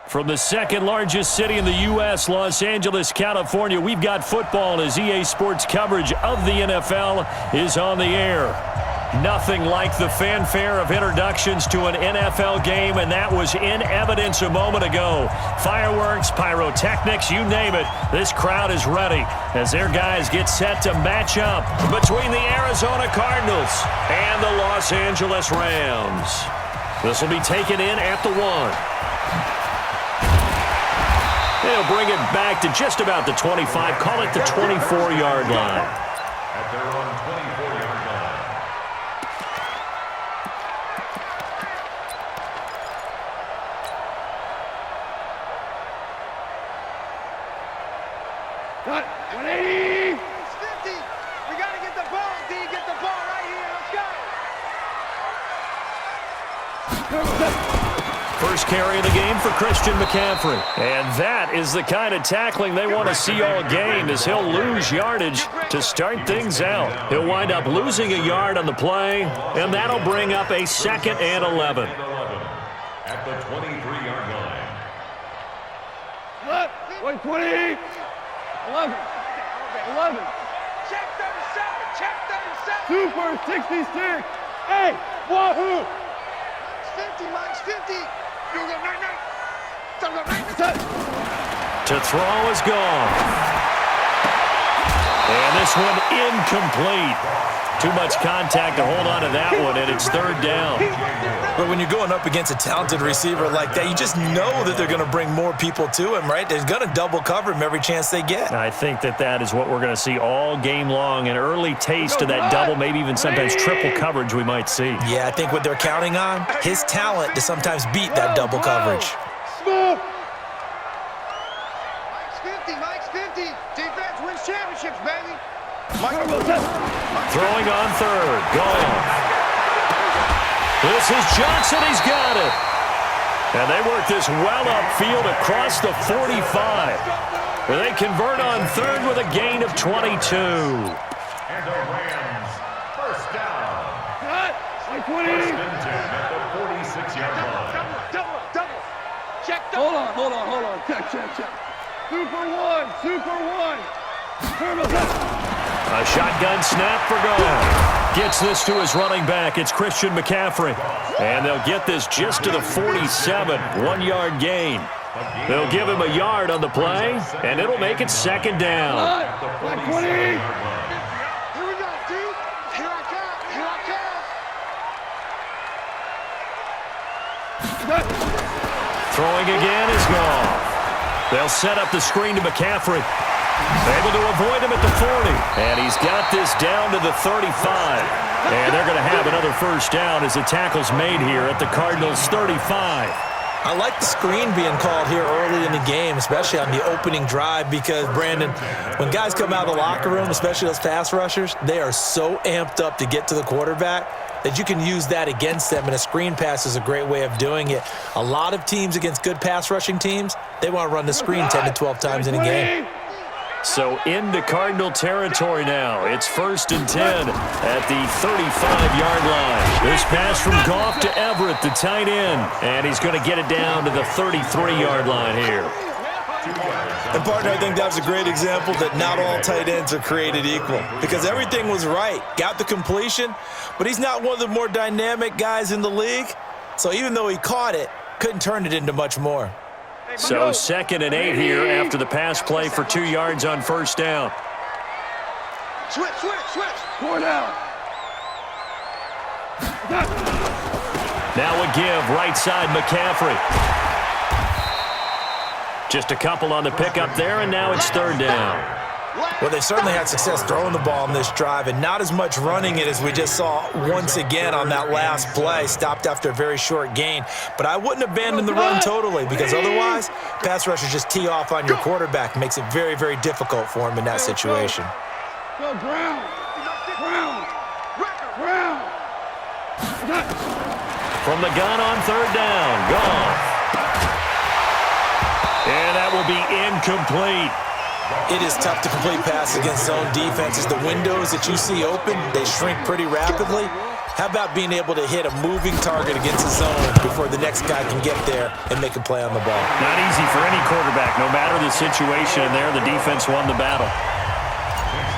From the second largest city in the U.S., Los Angeles, California, we've got football as EA Sports coverage of the NFL is on the air. Nothing like the fanfare of introductions to an NFL game, and that was in evidence a moment ago. Fireworks, pyrotechnics, you name it, this crowd is ready as their guys get set to match up between the Arizona Cardinals and the Los Angeles Rams. This will be taken in at the 1. They'll bring it back to just about the 25, call it the 24-yard line. At their own 24-yard line. Cut, 180! It's 50! We got to get the ball, D. Get the ball right here. Let's go! First carry of the game for Christian McCaffrey. And that is the kind of tackling they want to see all game, as he'll lose yardage to start things out. He'll wind up losing a yard on the play, and that'll bring up a 2nd and 11. At the 23-yard line. Cut, 120! 11. 11. Check 37! Check 37! Super 66! Hey, wahoo! Mine's 50! Mine's 50! You go right. To throw is gone. And this one incomplete. Too much contact to hold on to that one, and it's 3rd down. But when you're going up against a talented receiver like that, you just know that they're going to bring more people to him, right? They're going to double cover him every chance they get. I think that is what we're going to see all game long, an early taste of that double, maybe even sometimes triple coverage we might see. Yeah, I think what they're counting on, his talent to sometimes beat that double coverage. Smooth! Mike's 50! Defense wins championships, baby! Throwing on 3rd. Gone. This is Johnson. He's got it. And they work this well upfield across the 45. Where they convert on 3rd with a gain of 22. And the Rams, first down. Cut, 120! First and 10 at the 46-yard line. Double! Check Hold on. Check. Super 1! A shotgun snap for goal. Gets this to his running back. It's Christian McCaffrey. And they'll get this just to the 47. 1-yard gain. They'll give him a yard on the play, and it'll make it 2nd down. At the 47-yard line. Here we go, dude! Here I come! Throwing again is gone. They'll set up the screen to McCaffrey. Able to avoid him at the 40. And he's got this down to the 35. And they're going to have another first down as the tackle's made here at the Cardinals' 35. I like the screen being called here early in the game, especially on the opening drive, because, Brandon, when guys come out of the locker room, especially those pass rushers, they are so amped up to get to the quarterback that you can use that against them, and a screen pass is a great way of doing it. A lot of teams against good pass rushing teams, they want to run the screen 10 to 12 times in a game. So into Cardinal territory now. It's 1st and 10 at the 35-yard line. This pass from Goff to Everett, the tight end. And he's going to get it down to the 33-yard line here. And, partner, I think that was a great example that not all tight ends are created equal, because everything was right. Got the completion, but he's not one of the more dynamic guys in the league. So even though he caught it, couldn't turn it into much more. So 2nd and 8 here after the pass play for 2 yards on 1st down. Switch! 4 down! Now a give, right side McCaffrey. Just a couple on the pickup there, and now it's 3rd down. Well, they certainly had success throwing the ball on this drive, and not as much running it as we just saw once again on that last play. Stopped after a very short gain. But I wouldn't abandon the run totally, because otherwise, pass rushers just tee off on your quarterback. Makes it very, very difficult for him in that situation. Go, Brown! From the gun on 3rd down, gone. And that will be incomplete. It is tough to complete passes against zone defenses. The windows that you see open, they shrink pretty rapidly. How about being able to hit a moving target against the zone before the next guy can get there and make a play on the ball? Not easy for any quarterback. No matter the situation in there, the defense won the battle.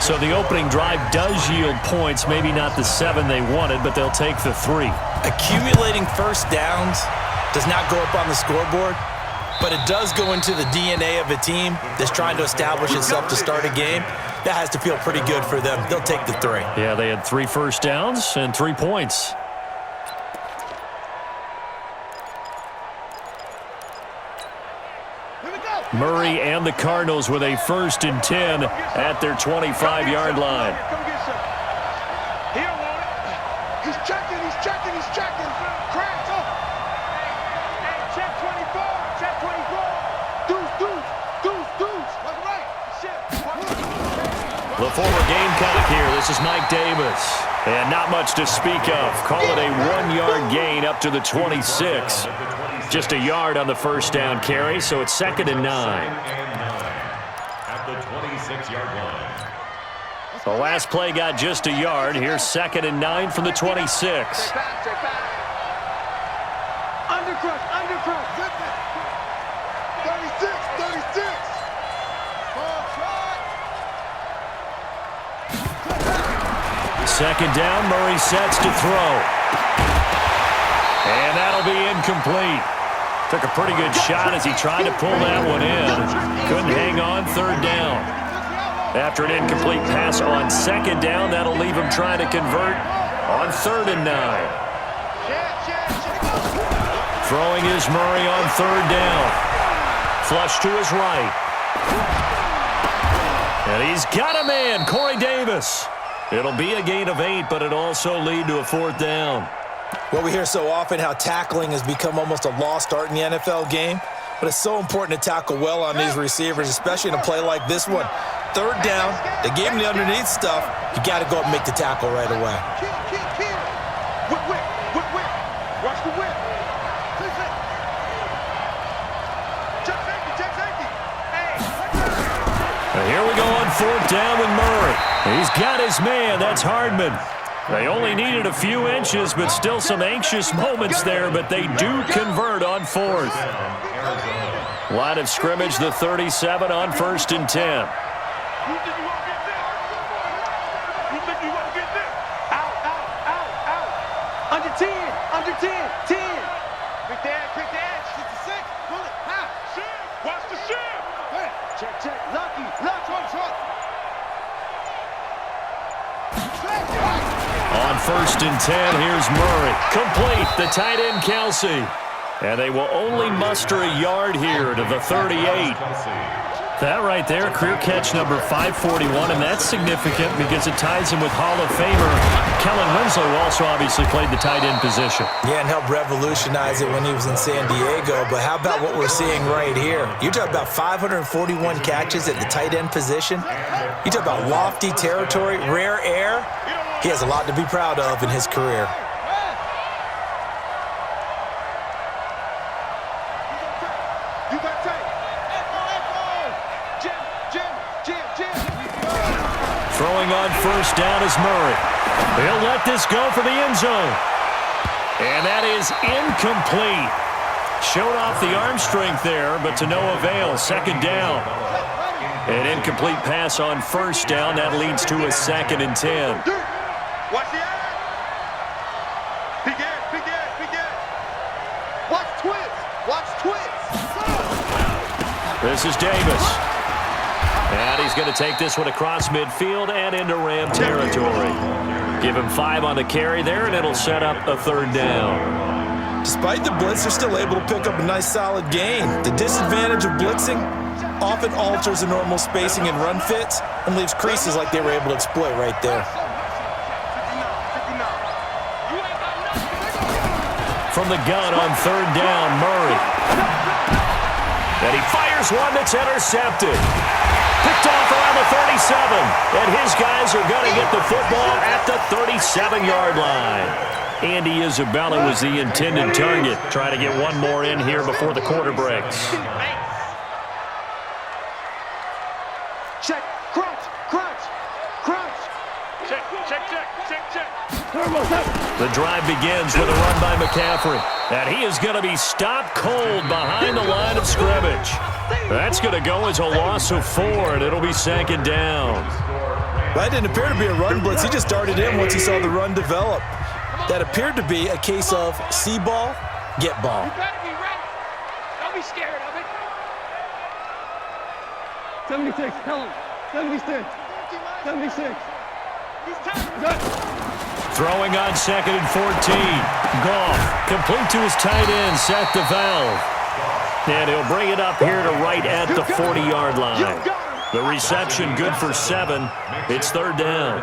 So the opening drive does yield points, maybe not the 7 they wanted, but they'll take the 3. Accumulating first downs does not go up on the scoreboard, but it does go into the DNA of a team that's trying to establish itself to start a game. That has to feel pretty good for them. They'll take the 3. Yeah, they had 3 first downs and 3 points. Murray and the Cardinals with a 1st and 10 at their 25-yard line. He's checking. Crack. Hey, check 24. Check 24. Deuce. That's right. The former Gamecock here. This is Mike Davis. And not much to speak of. Call it a 1-yard gain up to the 26. Just a yard on the first down carry, so it's 2nd and 9. At the 26-yard line. The last play got just a yard. Here's 2nd and 9 from the 26. Check back. Undercrush. 36. Second down, Murray sets to throw. And that'll be incomplete. Took a pretty good shot as he tried to pull that one in. Couldn't hang on 3rd down. After an incomplete pass on 2nd down, that'll leave him trying to convert on 3rd and 9. Throwing is Murray on 3rd down. Flush to his right. And he's got a man, Corey Davis. It'll be a gain of 8, but it also lead to a 4th down. Well, we hear so often how tackling has become almost a lost art in the NFL game, but it's so important to tackle well on these receivers, especially in a play like this one. 3rd down, they gave him the underneath stuff. You got to go up and make the tackle right away. Whip. Watch the whip. Check safety. And here we go on 4th down with Murray. He's got his man. That's Hardman. They only needed a few inches, but still some anxious moments there, but they do convert on 4th. Line of scrimmage, the 37 on 1st and 10. Under 10. 10. Quick dash. 66. Pull it. Shift. Watch the shift. Check. Lucky. On 1st and 10, here's Murray. Complete, the tight end Kelsey. And they will only muster a yard here to the 38. That right there, career catch number 541, and that's significant because it ties him with Hall of Famer Kellen Winslow, who also obviously played the tight end position. Yeah, and helped revolutionize it when he was in San Diego. But how about what we're seeing right here? You're talking about 541 catches at the tight end position. You talk about lofty territory, rare air. He has a lot to be proud of in his career. Throwing on 1st down is Murray. He'll let this go for the end zone. And that is incomplete. Showed off the arm strength there, but to no avail. 2nd down. An incomplete pass on 1st down. That leads to a 2nd and 10. Watch the eye. Big gas. Watch twits. This is Davis. And he's going to take this one across midfield and into Ram territory. Give him 5 on the carry there, and it'll set up a 3rd down. Despite the blitz, they're still able to pick up a nice solid gain. The disadvantage of blitzing often alters the normal spacing and run fits and leaves creases like they were able to exploit right there. From the gun on 3rd down, Murray. And he fires one that's intercepted. Picked off around the 37. And his guys are going to get the football at the 37-yard line. Andy Isabella was the intended target. Trying to get one more in here before the quarter breaks. Check. Crunch. The drive begins with a run by McCaffrey. And he is going to be stopped cold behind the line of scrimmage. That's going to go as a loss of 4, and it'll be second down. That didn't appear to be a run blitz. He just darted in once he saw the run develop. That appeared to be a case of see ball, get ball. You better be ready. Don't be scared of it. 76, tell him. 76. 76. He's tired. Good. Throwing on 2nd and 14. Goff complete to his tight end, Seth DeValve. And he'll bring it up here to right at the 40-yard line. The reception good for 7. It's 3rd down.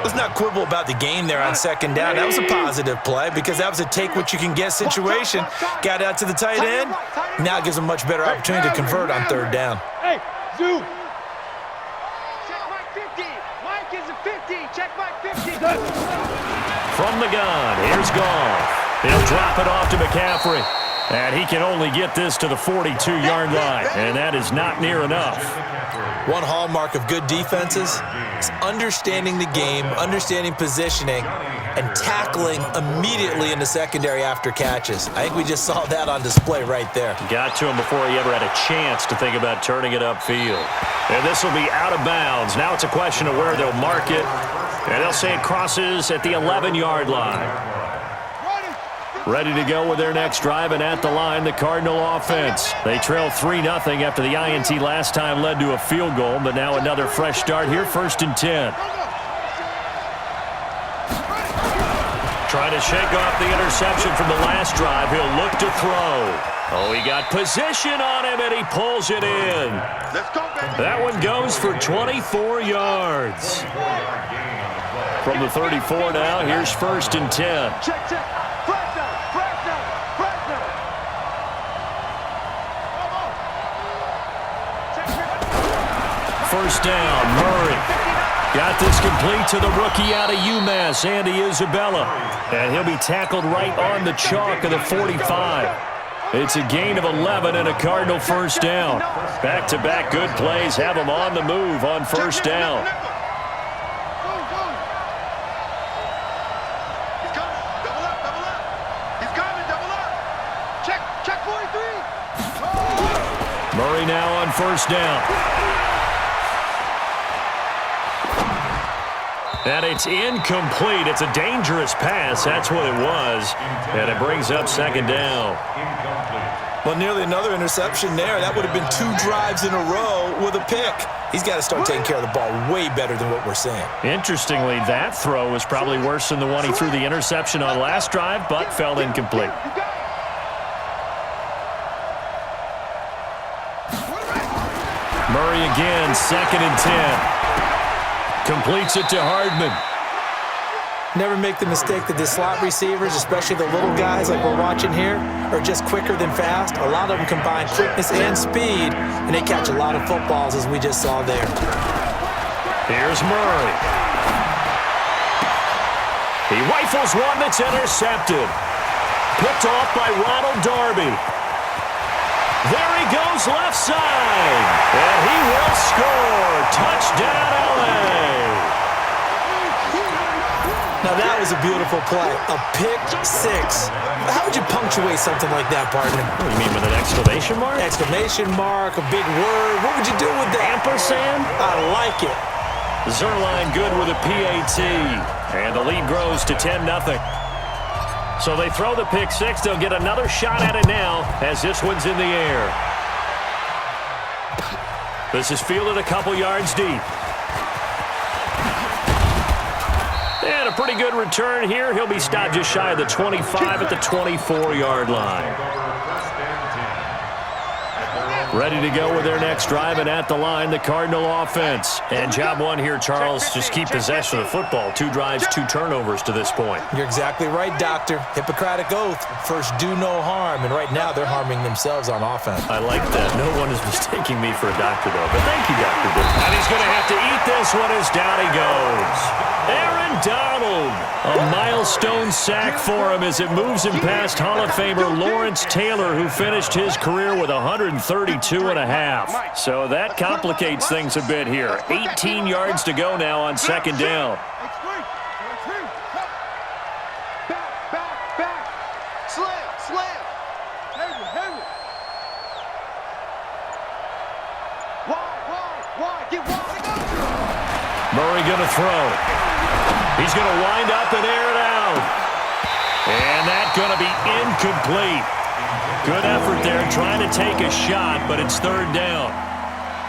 Let's not quibble about the gain there on 2nd down. That was a positive play because that was a take-what-you-can-get situation. Got out to the tight end. Now it gives him a much better opportunity to convert on 3rd down. Hey, Zoo. Check Mike 50. Mike is a 50. Check Mike 50. From the gun, here's Goff. He'll drop it off to McCaffrey. And he can only get this to the 42-yard line. And that is not near enough. One hallmark of good defenses is understanding the game, understanding positioning, and tackling immediately in the secondary after catches. I think we just saw that on display right there. Got to him before he ever had a chance to think about turning it upfield. And this will be out of bounds. Now it's a question of where they'll mark it. And they'll say it crosses at the 11-yard line. Ready to go with their next drive, and at the line, the Cardinal offense. They trail 3-0 after the INT last time led to a field goal, but now another fresh start here, 1st and 10. Trying to shake off the interception from the last drive. He'll look to throw. Oh, he got position on him, and he pulls it in. That one goes for 24 yards. From the 34 now, here's 1st and 10. Check. First down, Murray. Got this complete to the rookie out of UMass, Andy Isabella. And he'll be tackled right on the chalk of the 45. It's a gain of 11 and a Cardinal first down. Back-to-back good plays have him on the move on first down. He's coming. Double up. He's coming. Double up. Check 43. Murray now on first down. And it's incomplete. It's a dangerous pass. That's what it was. And it brings up 2nd down. Well, nearly another interception there. That would have been 2 drives in a row with a pick. He's got to start taking care of the ball way better than what we're seeing. Interestingly, that throw was probably worse than the one he threw the interception on last drive, but fell incomplete. Murray again, 2nd and 10. Completes it to Hardman. Never make the mistake that the slot receivers, especially the little guys like we're watching here, are just quicker than fast. A lot of them combine quickness and speed, and they catch a lot of footballs, as we just saw there. Here's Murray. He rifles one that's intercepted. Picked off by Ronald Darby. There he goes left side. And he will score. Touchdown, LA. Now that was a beautiful play. A pick 6. How would you punctuate something like that, partner? What do you mean, with an exclamation mark? Exclamation mark, a big word. What would you do with that? Ampersand? I like it. Zerline good with a PAT. And the lead grows to 10-0. So they throw the pick 6. They'll get another shot at it now as this one's in the air. This is fielded a couple yards deep. And a pretty good return here. He'll be stopped just shy of the 25 at the 24-yard line. Ready to go with their next drive, and at the line, the Cardinal offense. And job one here, Charles, just keep possession of the football. 2 drives, 2 turnovers to this point. You're exactly right, Doctor. Hippocratic oath. First, do no harm. And right now, they're harming themselves on offense. I like that. No one is mistaking me for a doctor, though. But thank you, Dr. Bill. And he's going to have to eat this one as down he goes. Aaron Donald. A milestone sack for him as it moves him past Hall of Famer Lawrence Taylor, who finished his career with 132.5. So that complicates things a bit here. 18 yards to go now on 2nd down. Get wide. Murray going to throw. He's going to wind up and air it out. And that's going to be incomplete. Good effort there trying to take a shot, but it's third down.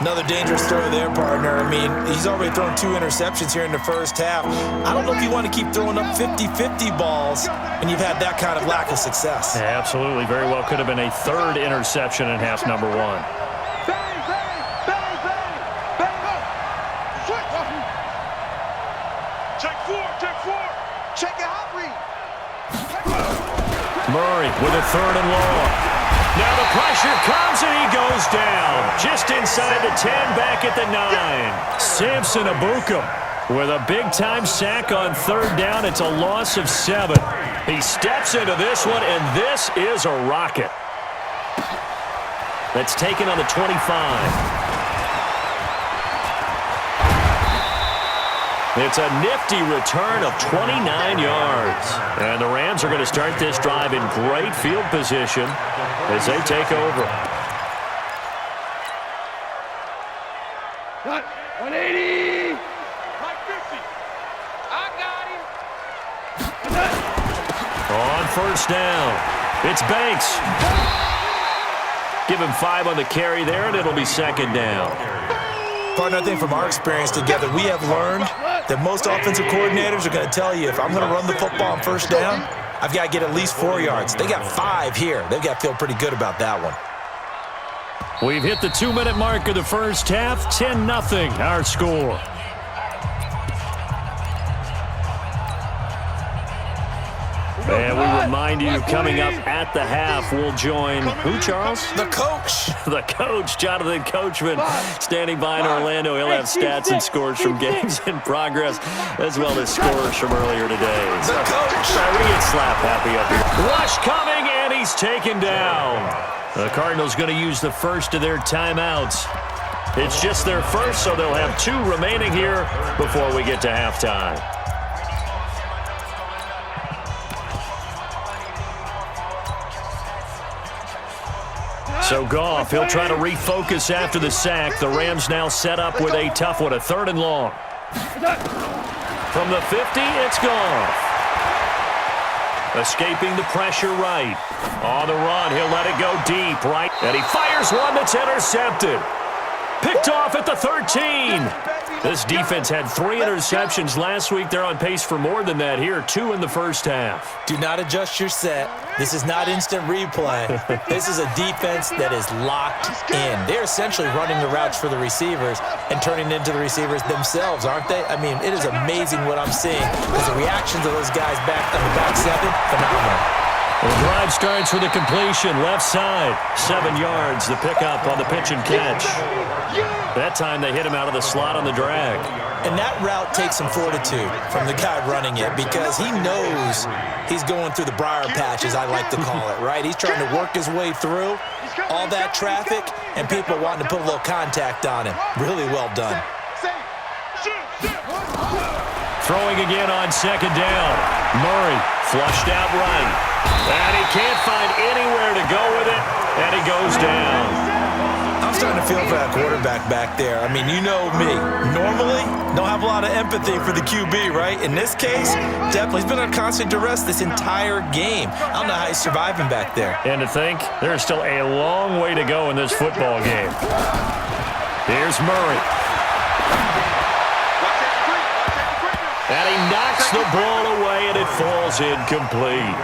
Another dangerous throw there, partner. I mean, he's already thrown 2 interceptions here in the first half. I don't know if you want to keep throwing up 50-50 balls when you've had that kind of lack of success. Yeah, absolutely. Very well could have been a third interception in half number 1. Bang, bang, bang, bang, bang. Check 4. Check it out, read. Murray with a third and long. Now the pressure comes and he goes down. Just inside the 10, back at the 9. Samson Abuka with a big-time sack on third down. It's a loss of 7. He steps into this one, and this is a rocket. That's taken on the 25. It's a nifty return of 29 yards. And the Rams are going to start this drive in great field position as they take over. Cut. 180. 50. I got him. On first down, it's Banks. Give him 5 on the carry there, and it'll be second down. Partner, I think from our experience together, we have learned that most offensive coordinators are going to tell you, if I'm going to run the football on first down, I've got to get at least 4 yards. They got 5 here. They've got to feel pretty good about that one. We've hit the 2-minute mark of the first half. 10-0 our score. And we remind you, coming up at the half, we'll join who, Charles? The coach. The coach, Jonathan Coachman, standing by in Orlando. He'll have stats and scores from games in progress, as well as scores from earlier today. The coach. We get slap happy up here. Rush coming, and he's taken down. The Cardinals going to use the first of their timeouts. It's just their first, so they'll have 2 remaining here before we get to halftime. So Goff, he'll try to refocus after the sack. The Rams now set up with a tough one, a 3rd and long. From the 50, it's Goff. Escaping the pressure right. On the run, he'll let it go deep right. And he fires one that's intercepted. Picked off at the 13. This defense had 3 interceptions last week. They're on pace for more than that here, 2 in the first half. Do not adjust your set. This is not instant replay. This is a defense that is locked in. They're essentially running the routes for the receivers and turning it into the receivers themselves, aren't they? I mean, it is amazing what I'm seeing because the reactions of those guys back on the back 7, phenomenal. The drive starts with a completion, left side, 7 yards, the pickup on the pitch and catch. That time they hit him out of the slot on the drag. And that route takes some fortitude from the guy running it because he knows he's going through the briar patch, as I like to call it, right? He's trying to work his way through all that traffic and people wanting to put a little contact on him. Really well done. Throwing again on second down. Murray flushed out right. And he can't find anywhere to go with it, and he goes down. I'm starting to feel for that quarterback back there. I mean, you know me. Normally, don't have a lot of empathy for the QB, right? In this case, definitely. He's been on constant duress this entire game. I don't know how he's surviving back there. And to think, there's still a long way to go in this football game. Here's Murray. And he knocks the ball away, and it falls incomplete.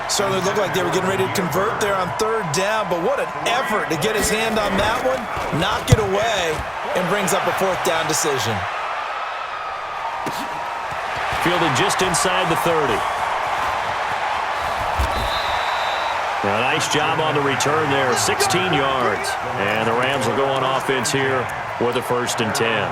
Certainly looked like they were getting ready to convert there on 3rd down, but what an effort to get his hand on that one, knock it away, and brings up a 4th down decision. Fielded just inside the 30. A nice job on the return there, 16 yards. And the Rams will go on offense here with a 1st and 10.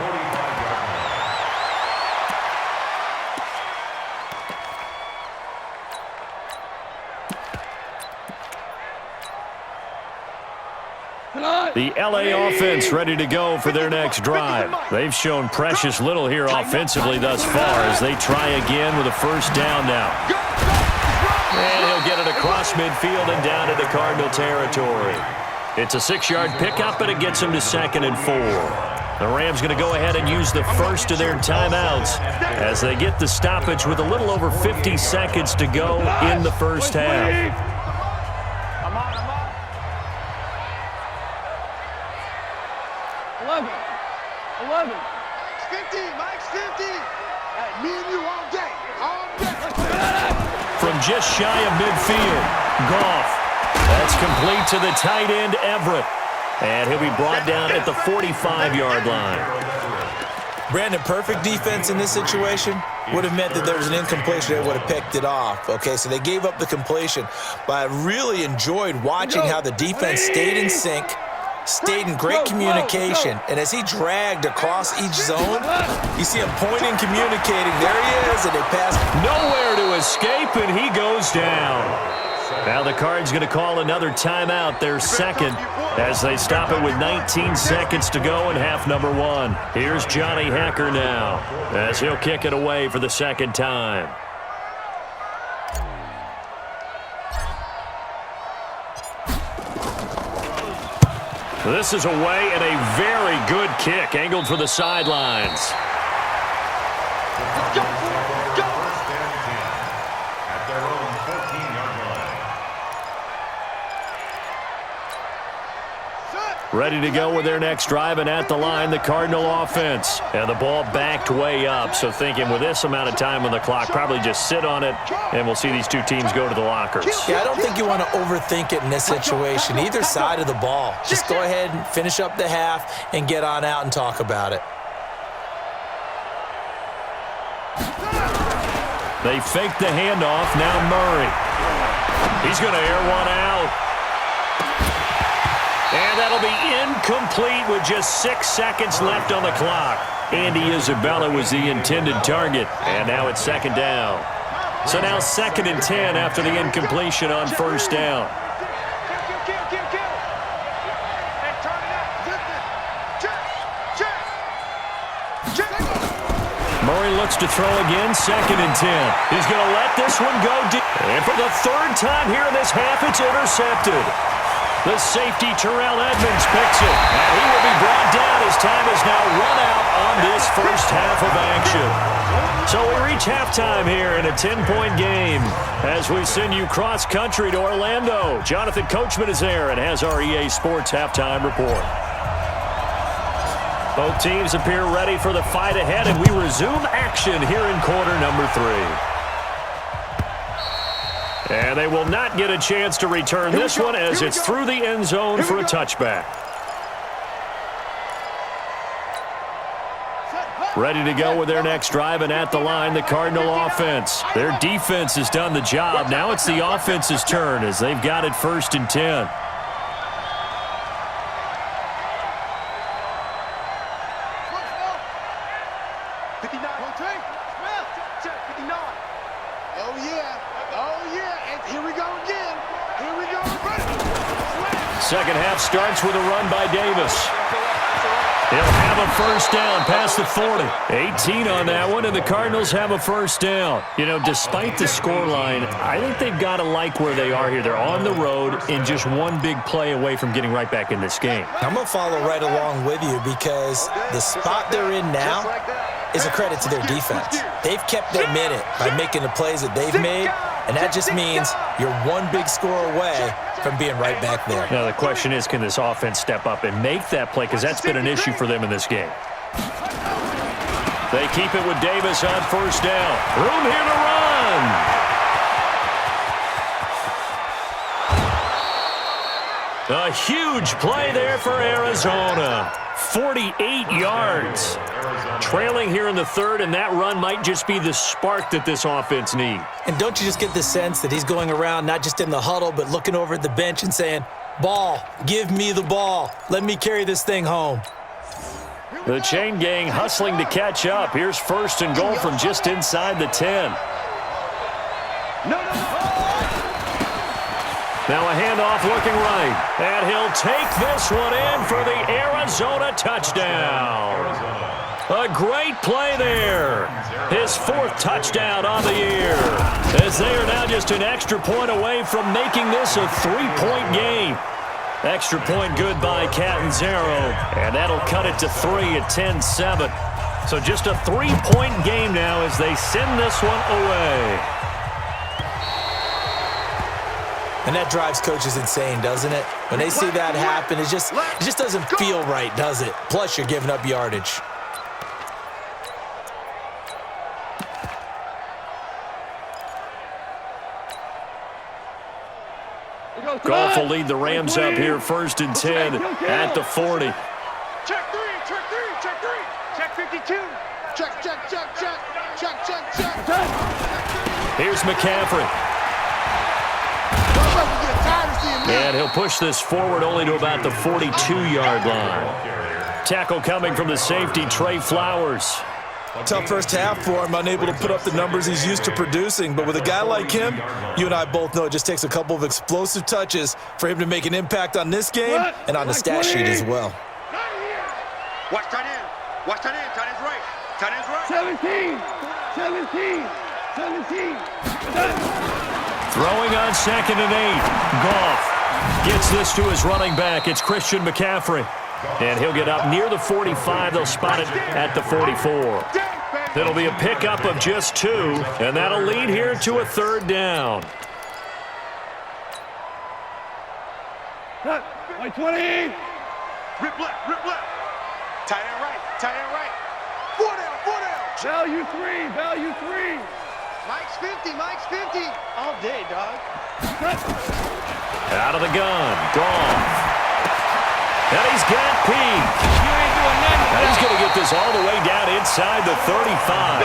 The LA offense ready to go for their next drive. They've shown precious little here offensively thus far as they try again with a 1st down now. And he'll get it across midfield and down into Cardinal territory. It's a 6-yard pickup, and it gets him to 2nd and 4. The Rams going to go ahead and use the first of their timeouts as they get the stoppage with a little over 50 seconds to go in the first half. 11. Mike's 50. Mike's 50. Hey, me and you all day. All day. From just shy of midfield, Goff. That's complete to the tight end, Everett. And he'll be brought down at the 45-yard line. Brandon, perfect defense in this situation would have meant that there was an incompletion that would have picked it off. Okay, so they gave up the completion. But I really enjoyed watching how the defense stayed in sync, stayed in great communication. And as he dragged across each zone, you see him pointing, communicating. There he is, and they pass. Nowhere to escape, and he goes down. Now the Cards going to call another timeout, their second, as they stop it with 19 seconds to go in half number one. Here's Johnny Hacker now, as he'll kick it away for the second time. This is away, and a very good kick, angled for the sidelines. Ready to go with their next drive, and at the line, the Cardinal offense. And the ball backed way up, so thinking with this amount of time on the clock, probably just sit on it, and we'll see these two teams go to the lockers. Yeah, I don't think you want to overthink it in this situation, either side of the ball. Just go ahead and finish up the half and get on out and talk about it. They fake the handoff, now Murray. He's going to air one out. And that'll be incomplete with just 6 seconds left on the clock. Andy Isabella was the intended target, and now it's second down. So now 2nd and 10 after the incompletion on first down. Murray looks to throw again, 2nd and 10. He's going to let this one go deep. And for the third time here in this half, it's intercepted. The safety, Terrell Edmonds, picks it. And he will be brought down as time is now run out on this first half of action. So we reach halftime here in a 10-point game as we send you cross-country to Orlando. Jonathan Coachman is there and has our EA Sports halftime report. Both teams appear ready for the fight ahead, and we resume action here in quarter number 3. And they will not get a chance to return this one as it's through the end zone for a touchback. Ready to go with their next drive, and at the line, the Cardinal offense. Their defense has done the job. Now it's the offense's turn as they've got it 1st and 10. Second half starts with a run by Davis. He'll have a first down past the 40. 18 on that one, and the Cardinals have a first down. You know, despite the scoreline, I think they've got to like where they are here. They're on the road and just one big play away from getting right back in this game. I'm going to follow right along with you because the spot they're in now is a credit to their defense. They've kept them in it by making the plays that they've made, and that just means you're one big score away from being right back there. Now the question is, can this offense step up and make that play? Because that's been an issue for them in this game. They keep it with Davis on first down. Room here to run. A huge play there for Arizona. 48 yards. Trailing here in the third, and that run might just be the spark that this offense needs. And don't you just get the sense that he's going around not just in the huddle, but looking over at the bench and saying, ball, give me the ball. Let me carry this thing home. The chain gang hustling to catch up. Here's 1st and goal from just inside the 10. Now a handoff looking right. And he'll take this one in for the Arizona touchdown. A great play there. His 4th touchdown on the year. As they are now just an extra point away from making this a 3-point game. Extra point good by Catanzaro, and that'll cut it to 3 at 10-7. So just a 3-point game now as they send this one away. And that drives coaches insane, doesn't it? When they see that happen, it just doesn't feel right, does it? Plus, you're giving up yardage. Goff will lead the Rams up here 1st and 10 at the 40. Check 3, check 3, check 3. Check 52. Check, check, check, check. Check, check, check. Here's McCaffrey. And he'll push this forward only to about the 42-yard line. Tackle coming from the safety, Trey Flowers. Tough first half for him, unable to put up the numbers he's used to producing. But with a guy like him, you and I both know it just takes a couple of explosive touches for him to make an impact on this game and on the stat sheet as well. Watch tight end. Watch tight end. Tight end's right. Tight end's right. 17. Throwing on 2nd and 8. Goff gets this to his running back. It's Christian McCaffrey. And he'll get up near the 45. They'll spot it at the 44. It'll be a pickup of just 2, and that'll lead here to a 3rd down. Like 20. Rip left. Rip left. Tight end right. Tight end right. 4 down. 4 down. Value 3. Mike's 50. Mike's 50. All day, dog. Out of the gun. Goff. And he's got Peak. And he's going to get this all the way down inside the 35.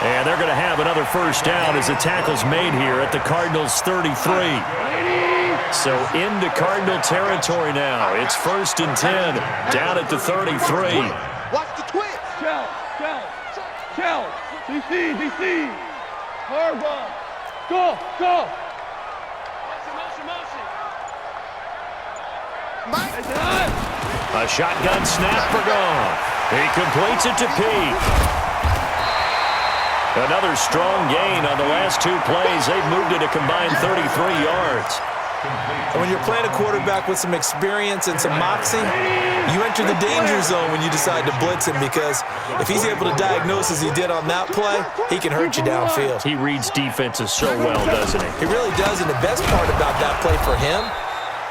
And they're going to have another 1st down as the tackle's made here at the Cardinals' 33. So into Cardinal territory now. It's 1st and 10 down at the 33. Watch the twist. Shell. DC. Harbaugh. Go. Mike. A shotgun snap for Goff. He completes it to Peak. Another strong gain on the last 2 plays. They've moved it a combined 33 yards. And when you're playing a quarterback with some experience and some moxie, you enter the danger zone when you decide to blitz him, because if he's able to diagnose as he did on that play, he can hurt you downfield. He reads defenses so well, doesn't he? He really does, and the best part about that play for him,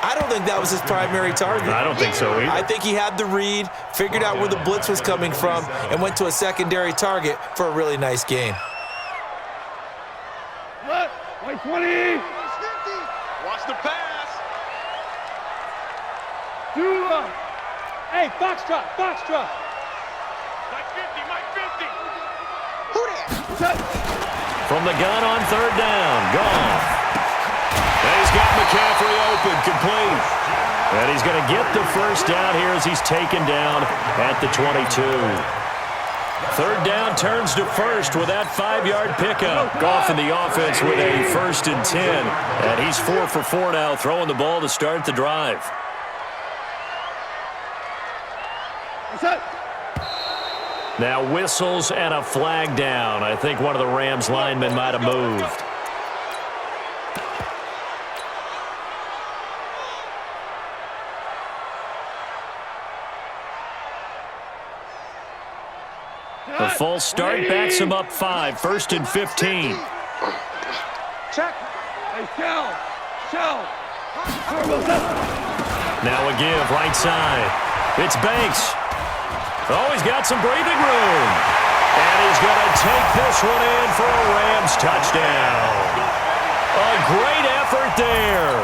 I don't think that was his primary target. I don't think so either. I think he had the read, figured out where the blitz was coming from, and went to a secondary target for a really nice gain. Like 20. Watch the pass. Hey, Foxtrot. Mike 50. Who that? From the gun on 3rd down. Goff. And he's got McCaffrey open, complete. And he's going to get the 1st down here as he's taken down at the 22. 3rd down turns to 1st with that 5-yard pickup. Goff in the offense with a 1st and 10. And he's 4 for 4 now, throwing the ball to start the drive. Now whistles and a flag down. I think one of the Rams linemen might have moved. The false start backs him up 5, 1st and 15. Check. Hey, Shell. Now a give, right side. It's Banks. Oh, he's got some breathing room. And he's going to take this one in for a Rams touchdown. A great effort there.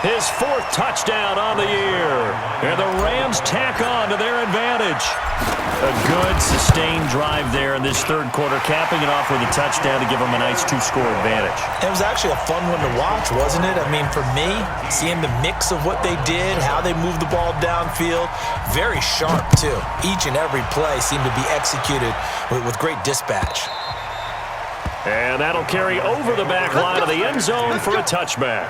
His 4th touchdown on the year. And the Rams tack on to their advantage. A good, sustained drive there in this 3rd quarter, capping it off with a touchdown to give them a nice 2-score advantage. It was actually a fun one to watch, wasn't it? I mean, for me, seeing the mix of what they did, how they moved the ball downfield, very sharp, too. Each and every play seemed to be executed with great dispatch. And that'll carry over the back line of the end zone for a touchback.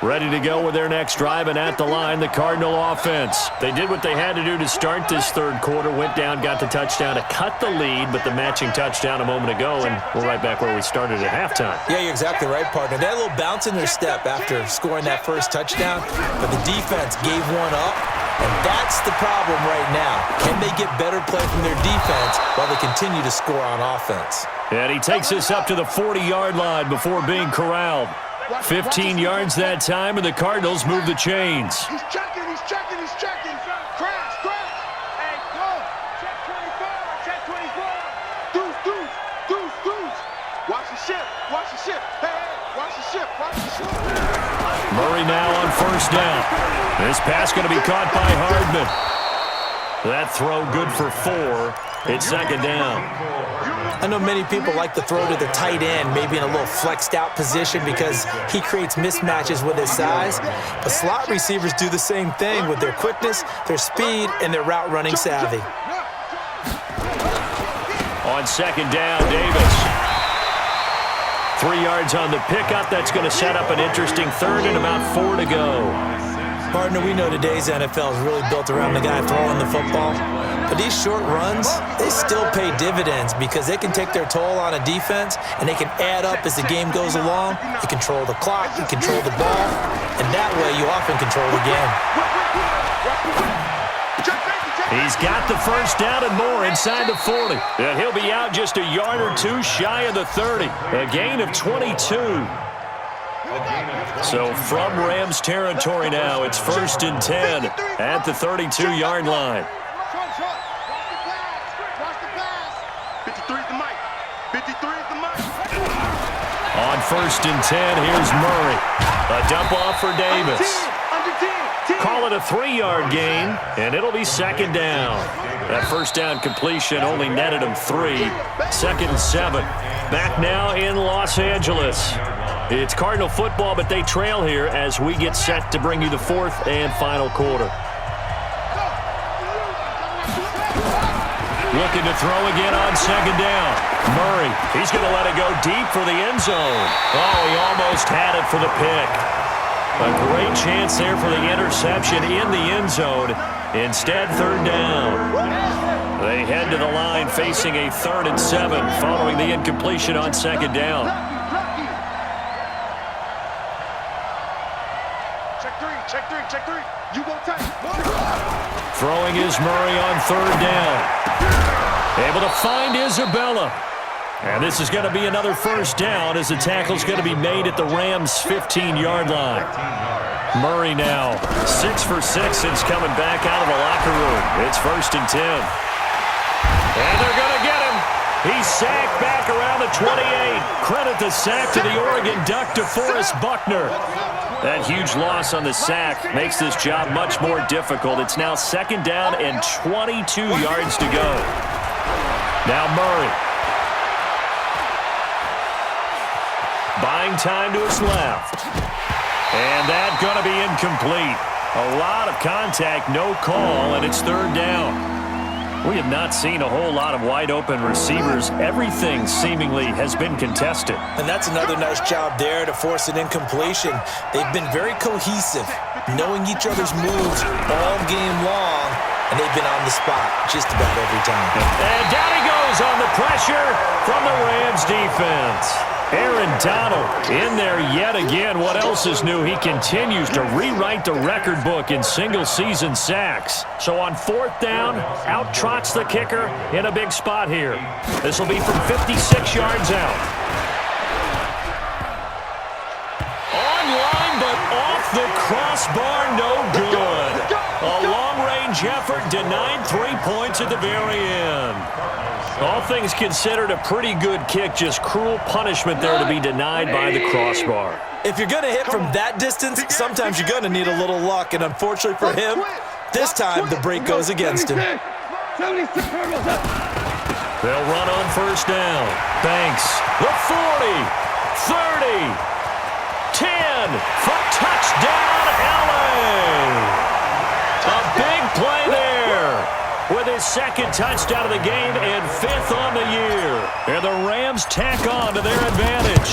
Ready to go with their next drive, and at the line, the Cardinal offense. They did what they had to do to start this third quarter, went down, got the touchdown to cut the lead, but the matching touchdown a moment ago, and we're right back where we started at halftime. Yeah, you're exactly right, partner. They had a little bounce in their step after scoring that first touchdown, but the defense gave one up, and that's the problem right now. Can they get better play from their defense while they continue to score on offense? And he takes us up to the 40-yard line before being corralled. 15 yards that time, and the Cardinals move the chains. He's checking, he's checking, he's checking. Crash, crash. Hey, go. Check 24, check 24. Deuce, deuce, deuce, deuce. Watch the ship, watch the ship. Hey, hey, watch the ship, watch the ship. Murray now on first down. This pass going to be caught by Hardman. That throw good for 4. It's second down. I know many people like to throw to the tight end, maybe in a little flexed out position because he creates mismatches with his size. But slot receivers do the same thing with their quickness, their speed, and their route running savvy. On second down, Davis. 3 yards on the pickup. That's going to set up an interesting third and about 4 to go. Partner, we know today's NFL is really built around the guy throwing the football. But these short runs, they still pay dividends because they can take their toll on a defense and they can add up as the game goes along. You control the clock, you control the ball, and that way you often control the game. He's got the first down and more inside the 40. And he'll be out just a yard or two shy of the 30. A gain of 22. So from Rams territory now, it's 1st and 10 at the 32-yard line. On 1st and 10, here's Murray. A dump off for Davis. Call it a 3-yard gain, and it'll be second down. That first down completion only netted him 3. 2nd and 7. Back now in Los Angeles. It's Cardinal football, but they trail here as we get set to bring you the 4th and final quarter. Looking to throw again on second down. Murray, he's going to let it go deep for the end zone. Oh, he almost had it for the pick. A great chance there for the interception in the end zone. Instead, 3rd down. They head to the line facing a 3rd and 7 following the incompletion on second down. Check three. You go tight. Throwing is Murray on 3rd down. Able to find Isabella. And this is going to be another first down as the tackle's going to be made at the Rams' 15-yard line. Murray now 6 for 6 since coming back out of the locker room. It's 1st and 10. And they're going to get him. He's sacked back around the 28. Credit the sack to the Oregon Duck, DeForest Buckner. That huge loss on the sack makes this job much more difficult. It's now 2nd down and 22 yards to go. Now Murray. Buying time to his left. And that's going to be incomplete. A lot of contact, no call, and it's 3rd down. We have not seen a whole lot of wide-open receivers. Everything seemingly has been contested. And that's another nice job there to force an incompletion. They've been very cohesive, knowing each other's moves all game long, and they've been on the spot just about every time. And down he goes on the pressure from the Rams defense. Aaron Donald in there yet again. What else is new? He continues to rewrite the record book in single-season sacks. So on 4th down, out trots the kicker in a big spot here. This will be from 56 yards out. Online, but off the crossbar, no good. A long-range effort denied 3 points at the very end. All things considered, a pretty good kick, just cruel punishment there to be denied by the crossbar. If you're going to hit from that distance, sometimes you're going to need a little luck, and unfortunately for him, this time the break goes against him. They'll run on 1st down. Banks, the 40, 30, 10 for touchdown, LA. A big play there with his 2nd touchdown of the game and 5th on the year. And the Rams tack on to their advantage.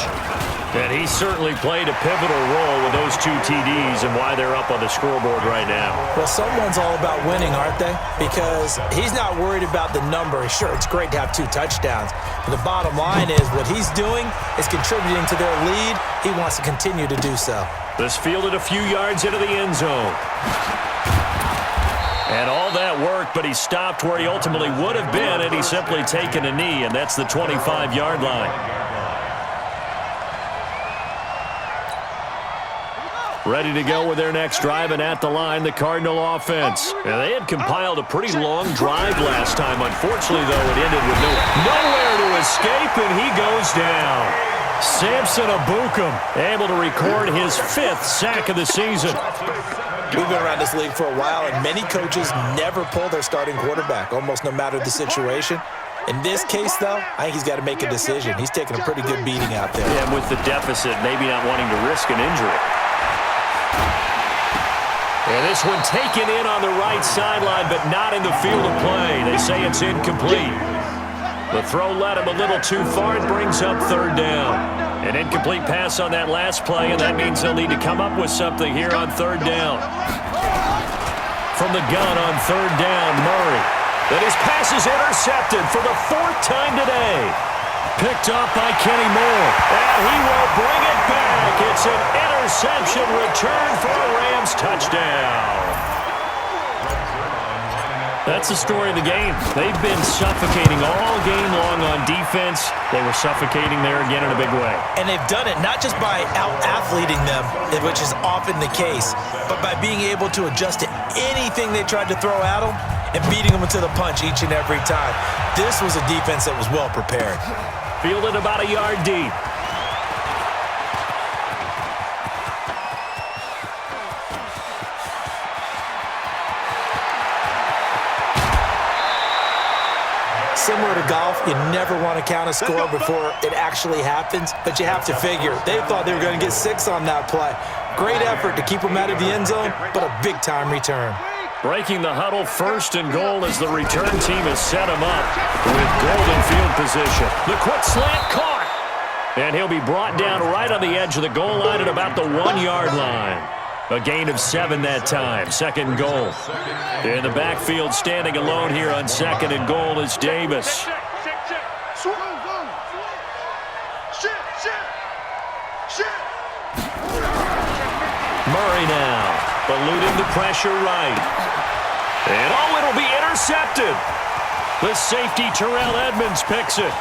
And he certainly played a pivotal role with those 2 TDs and why they're up on the scoreboard right now. Well, someone's all about winning, aren't they? Because he's not worried about the number. Sure, it's great to have 2 touchdowns. But the bottom line is what he's doing is contributing to their lead. He wants to continue to do so. This fielded a few yards into the end zone. And all that work, but he stopped where he ultimately would have been had he simply taken a knee, and that's the 25-yard line. Ready to go with their next drive, and at the line, the Cardinal offense. And they had compiled a pretty long drive last time. Unfortunately, though, it ended with nowhere to escape, and he goes down. Samson Ebukam able to record his 5th sack of the season. We've been around this league for a while, and many coaches never pull their starting quarterback, almost no matter the situation. In this case, though, I think he's got to make a decision. He's taking a pretty good beating out there. Yeah, and with the deficit, maybe not wanting to risk an injury. And this one taken in on the right sideline, but not in the field of play. They say it's incomplete. The throw led him a little too far. It brings up 3rd down. An incomplete pass on that last play, and that means they'll need to come up with something here on 3rd down. From the gun on 3rd down, Murray. But his pass is intercepted for the 4th time today. Picked up by Kenny Moore. And he will bring it back. It's an interception return for a Rams touchdown. That's the story of the game. They've been suffocating all game long on defense. They were suffocating there again in a big way. And they've done it not just by out-athleting them, which is often the case, but by being able to adjust to anything they tried to throw at them and beating them to the punch each and every time. This was a defense that was well prepared. Fielded about a yard deep. Similar to golf, you never want to count a score before it actually happens, but you have to figure. They thought they were going to get 6 on that play. Great effort to keep them out of the end zone, but a big-time return. Breaking the huddle, 1st and goal as the return team has set him up with golden field position. The quick slant caught. And he'll be brought down right on the edge of the goal line at about the 1-yard line. A gain of 7 that time. 2nd and goal. In the backfield, standing alone here on 2nd and goal is Davis. Murray now, eluding the pressure right. And it'll be intercepted. The safety, Terrell Edmonds, picks it.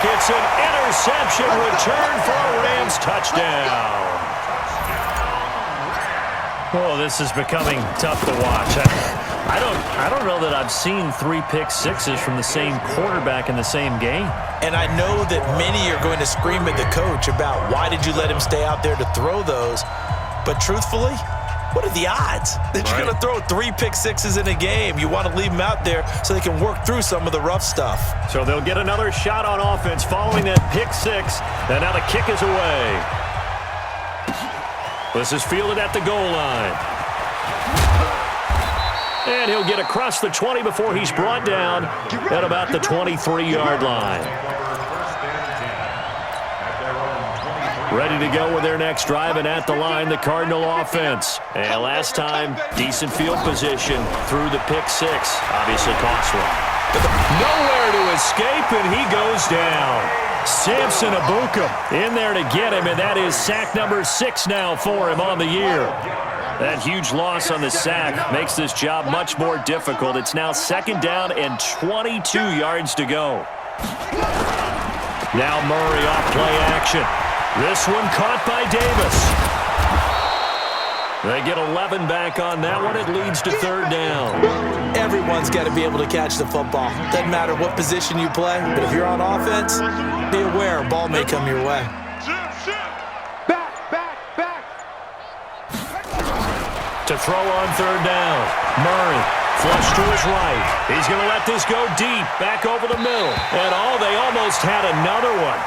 It's an interception return for a Rams touchdown. Oh, this is becoming tough to watch. I don't know that I've seen 3 pick-sixes from the same quarterback in the same game. And I know that many are going to scream at the coach about why did you let him stay out there to throw those. But truthfully, what are the odds that you're going to throw 3 pick-sixes in a game? You want to leave them out there so they can work through some of the rough stuff. So they'll get another shot on offense following that pick-6. And now the kick is away. This is fielded at the goal line. And he'll get across the 20 before he's brought down at about the 23-yard line. Ready to go with their next drive, and at the line, the Cardinal offense. And last time, decent field position through the pick-6. Obviously cost one. Nowhere to escape, and he goes down. Samson Ebukam in there to get him, and that is sack number 6 now for him on the year. That huge loss on the sack makes this job much more difficult. It's now 2nd down and 22 yards to go. Now Murray off play action. This one caught by Davis. They get 11 back on that one. It leads to 3rd down. Everyone's got to be able to catch the football. Doesn't matter what position you play, but if you're on offense, be aware a ball may come your way. Back. To throw on 3rd down. Murray, flush to his right. He's going to let this go deep, back over the middle. And they almost had another one.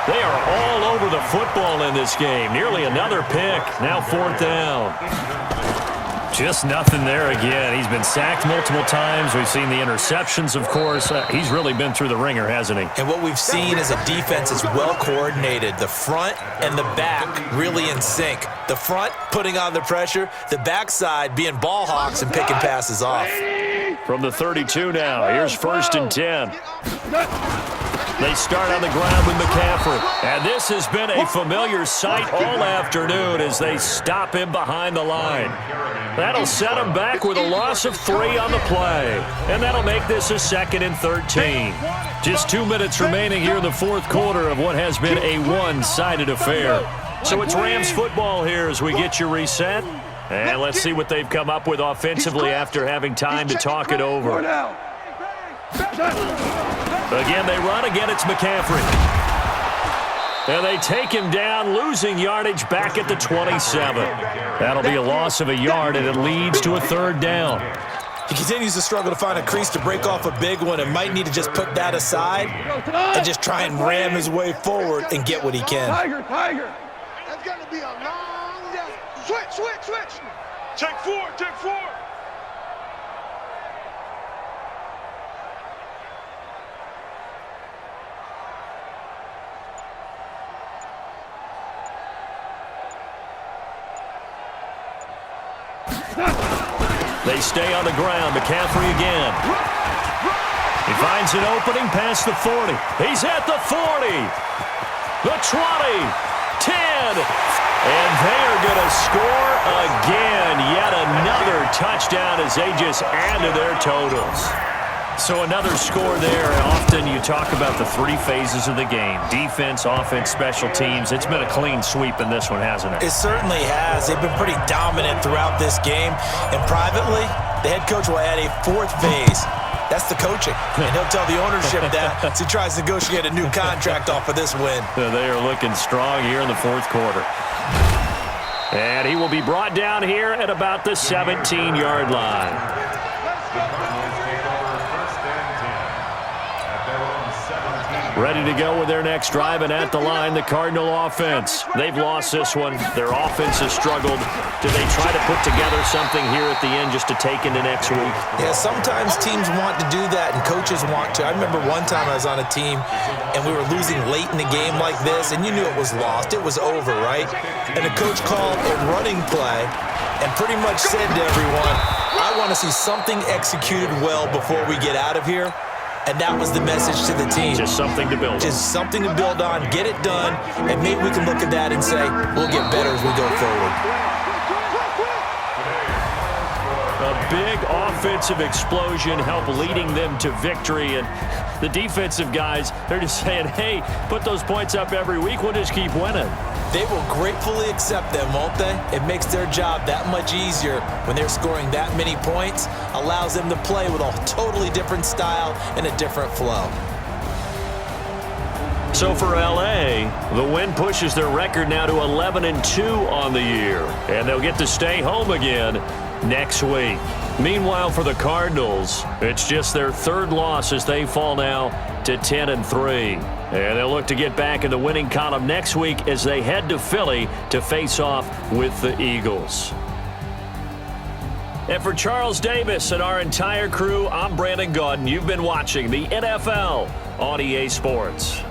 They are all over the football in this game. Nearly another pick. Now 4th down. Just nothing there again. He's been sacked multiple times. We've seen the interceptions, of course. He's really been through the ringer, hasn't he? And what we've seen is a defense is well coordinated. The front and the back really in sync. The front putting on the pressure, the backside being ball hawks and picking passes off. From the 32 now, here's 1st and 10. They start on the ground with McCaffrey. And this has been a familiar sight all afternoon as they stop him behind the line. That'll set him back with a loss of 3 on the play. And that'll make this a 2nd and 13. Just 2 minutes remaining here in the 4th quarter of what has been a one-sided affair. So it's Rams football here as we get you reset. And let's see what they've come up with offensively after having time to talk it over. Again, they run. Again, it's McCaffrey. And they take him down, losing yardage back at the 27. That'll be a loss of a yard, and it leads to a 3rd down. He continues to struggle to find a crease to break off a big one and might need to just put that aside and just try and ram his way forward and get what he can. Tiger. That's going to be a long day. Switch. Check 4. They stay on the ground. McCaffrey again. He finds an opening past the 40. He's at the 40. The 20. 10. And they are going to score again. Yet another touchdown as they just add to their totals. So another score there. Often you talk about the 3 phases of the game. Defense, offense, special teams. It's been a clean sweep in this one, hasn't it? It certainly has. They've been pretty dominant throughout this game. And privately, the head coach will add a 4th phase. That's the coaching. And he'll tell the ownership that as he tries to negotiate a new contract off of this win. They are looking strong here in the 4th quarter. And he will be brought down here at about the 17-yard line. Ready to go with their next drive, and at the line, the Cardinal offense. They've lost this one. Their offense has struggled. Do they try to put together something here at the end just to take into next week? Yeah, sometimes teams want to do that, and coaches want to. I remember one time I was on a team, and we were losing late in the game like this, and you knew it was lost. It was over, right? And the coach called a running play and pretty much said to everyone, I want to see something executed well before we get out of here. And that was the message to the team. Just something to build on. Just something to build on, get it done, and maybe we can look at that and say, we'll get better as we go forward. A big offensive explosion helped leading them to victory. And the defensive guys, they're just saying, hey, put those points up every week. We'll just keep winning. They will gratefully accept them, won't they? It makes their job that much easier when they're scoring that many points, allows them to play with a totally different style and a different flow. So for LA, the win pushes their record now to 11-2 on the year, and they'll get to stay home again next week. Meanwhile, for the Cardinals, it's just their 3rd loss as they fall now to 10-3. And they'll look to get back in the winning column next week as they head to Philly to face off with the Eagles. And for Charles Davis and our entire crew, I'm Brandon Gaudin. You've been watching the NFL on EA Sports.